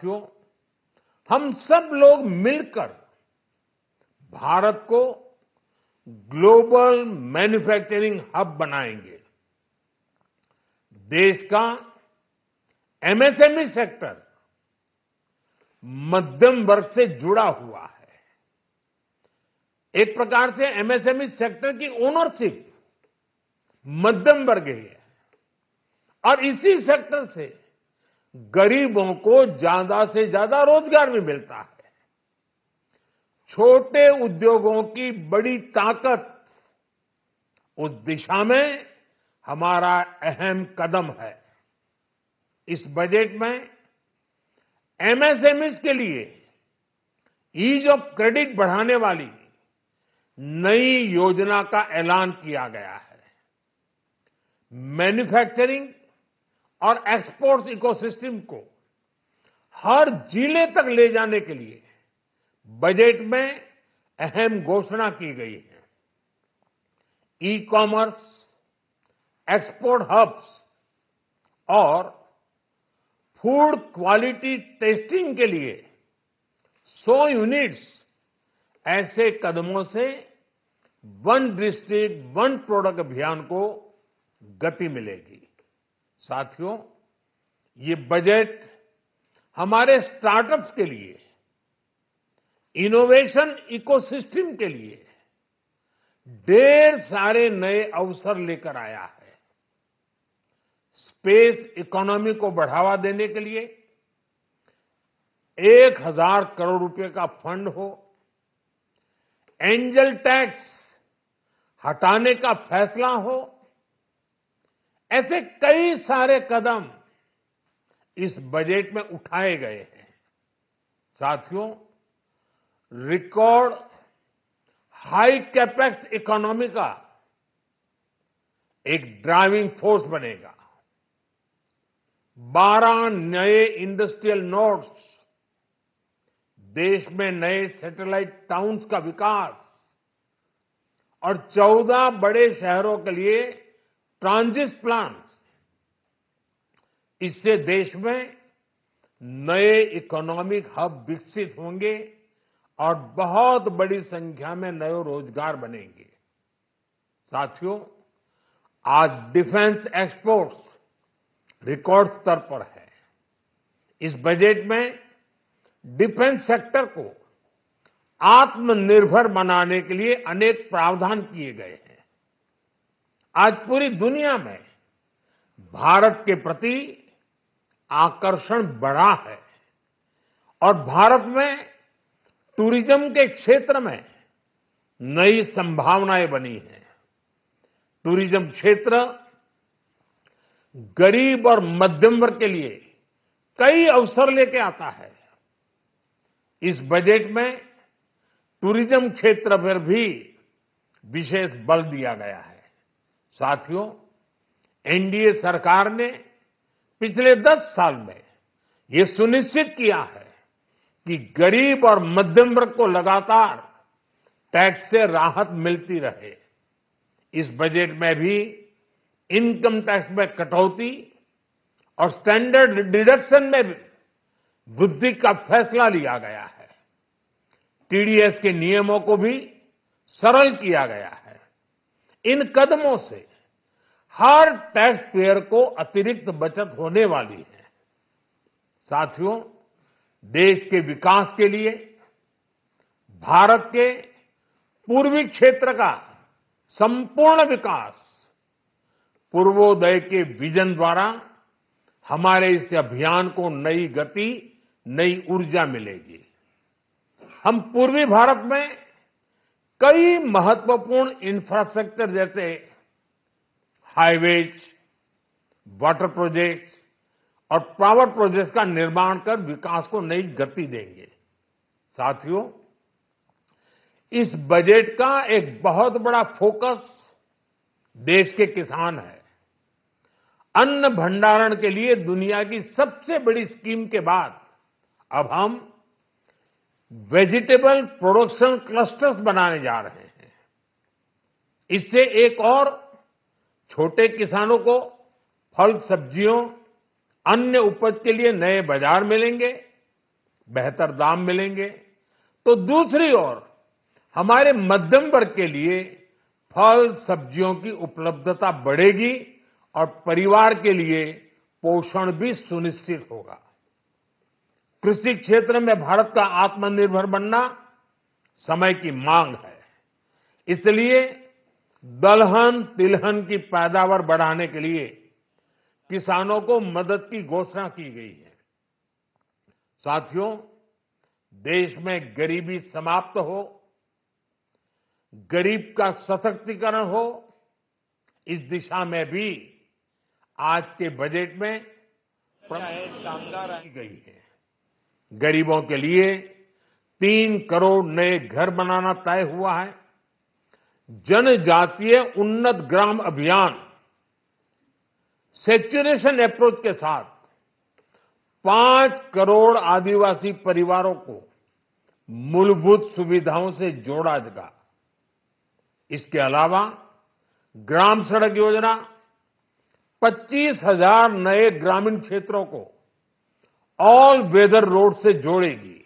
साथियों, हम सब लोग मिलकर भारत को ग्लोबल मैन्युफैक्चरिंग हब बनाएंगे। देश का एमएसएमई सेक्टर मध्यम वर्ग से जुड़ा हुआ है। एक प्रकार से एमएसएमई सेक्टर की ओनरशिप मध्यम वर्ग ही है और इसी सेक्टर से गरीबों को ज्यादा से ज्यादा रोजगार भी मिलता है। छोटे उद्योगों की बड़ी ताकत उस दिशा में हमारा अहम कदम है। इस बजट में एमएसएमईज के लिए ईज ऑफ क्रेडिट बढ़ाने वाली नई योजना का ऐलान किया गया है। मैन्युफैक्चरिंग और एक्सपोर्ट्स इकोसिस्टम को हर जिले तक ले जाने के लिए बजट में अहम घोषणा की गई है। ई कॉमर्स, एक्सपोर्ट हब्स और फूड क्वालिटी टेस्टिंग के लिए 100 यूनिट्स, ऐसे कदमों से वन डिस्ट्रिक्ट वन प्रोडक्ट अभियान को गति मिलेगी। साथियों, ये बजट हमारे स्टार्टअप्स के लिए, इनोवेशन इकोसिस्टम के लिए ढेर सारे नए अवसर लेकर आया है। स्पेस इकोनॉमी को बढ़ावा देने के लिए 1000 करोड़ रुपए का फंड हो, एंजल टैक्स हटाने का फैसला हो, ऐसे कई सारे कदम इस बजट में उठाए गए हैं। साथियों, रिकॉर्ड हाई कैपेक्स इकोनॉमी का एक ड्राइविंग फोर्स बनेगा। 12 नए इंडस्ट्रियल नोड्स, देश में नए सैटेलाइट टाउन्स का विकास और 14 बड़े शहरों के लिए ट्रांजिट प्लान्स, इससे देश में नए इकोनॉमिक हब विकसित होंगे और बहुत बड़ी संख्या में नए रोजगार बनेंगे। साथियों, आज डिफेंस एक्सपोर्ट्स रिकॉर्ड स्तर पर है। इस बजट में डिफेंस सेक्टर को आत्मनिर्भर बनाने के लिए अनेक प्रावधान किए गए हैं। आज पूरी दुनिया में भारत के प्रति आकर्षण बढ़ा है और भारत में टूरिज्म के क्षेत्र में नई संभावनाएं बनी हैं। टूरिज्म क्षेत्र गरीब और मध्यम वर्ग के लिए कई अवसर लेके आता है। इस बजट में टूरिज्म क्षेत्र पर भी विशेष बल दिया गया है। साथियों, एनडीए सरकार ने पिछले 10 साल में ये सुनिश्चित किया है कि गरीब और मध्यम वर्ग को लगातार टैक्स से राहत मिलती रहे। इस बजट में भी इनकम टैक्स में कटौती और स्टैंडर्ड डिडक्शन में भी वृद्धि का फैसला लिया गया है। टीडीएस के नियमों को भी सरल किया गया है। इन कदमों से हर टैक्स पेयर को अतिरिक्त बचत होने वाली है। साथियों, देश के विकास के लिए भारत के पूर्वी क्षेत्र का संपूर्ण विकास पूर्वोदय के विजन द्वारा हमारे इस अभियान को नई गति, नई ऊर्जा मिलेगी। हम पूर्वी भारत में कई महत्वपूर्ण इंफ्रास्ट्रक्चर जैसे हाईवेज, वाटर प्रोजेक्ट्स और पावर प्रोजेक्ट्स का निर्माण कर विकास को नई गति देंगे। साथियों, इस बजट का एक बहुत बड़ा फोकस देश के किसान है। अन्न भंडारण के लिए दुनिया की सबसे बड़ी स्कीम के बाद अब हम वेजिटेबल प्रोडक्शन क्लस्टर्स बनाने जा रहे हैं। इससे एक और छोटे किसानों को फल, सब्जियों, अन्य उपज के लिए नए बाजार मिलेंगे बेहतर दाम मिलेंगे, तो दूसरी ओर हमारे मध्यम वर्ग के लिए फल सब्जियों की उपलब्धता बढ़ेगी और परिवार के लिए पोषण भी सुनिश्चित होगा। कृषि क्षेत्र में भारत का आत्मनिर्भर बनना समय की मांग है। इसलिए दलहन तिलहन की पैदावार बढ़ाने के लिए किसानों को मदद की घोषणा की गई है। साथियों, देश में गरीबी समाप्त हो, गरीब का सशक्तिकरण हो, इस दिशा में भी आज के बजट में की गई है। गरीबों के लिए 3 करोड़ नए घर बनाना तय हुआ है। जनजातीय उन्नत ग्राम अभियान सैचुरेशन अप्रोच के साथ 5 करोड़ आदिवासी परिवारों को मूलभूत सुविधाओं से जोड़ा जाएगा। इसके अलावा ग्राम सड़क योजना 25,000 नए ग्रामीण क्षेत्रों को ऑल वेदर रोड से जोड़ेगी।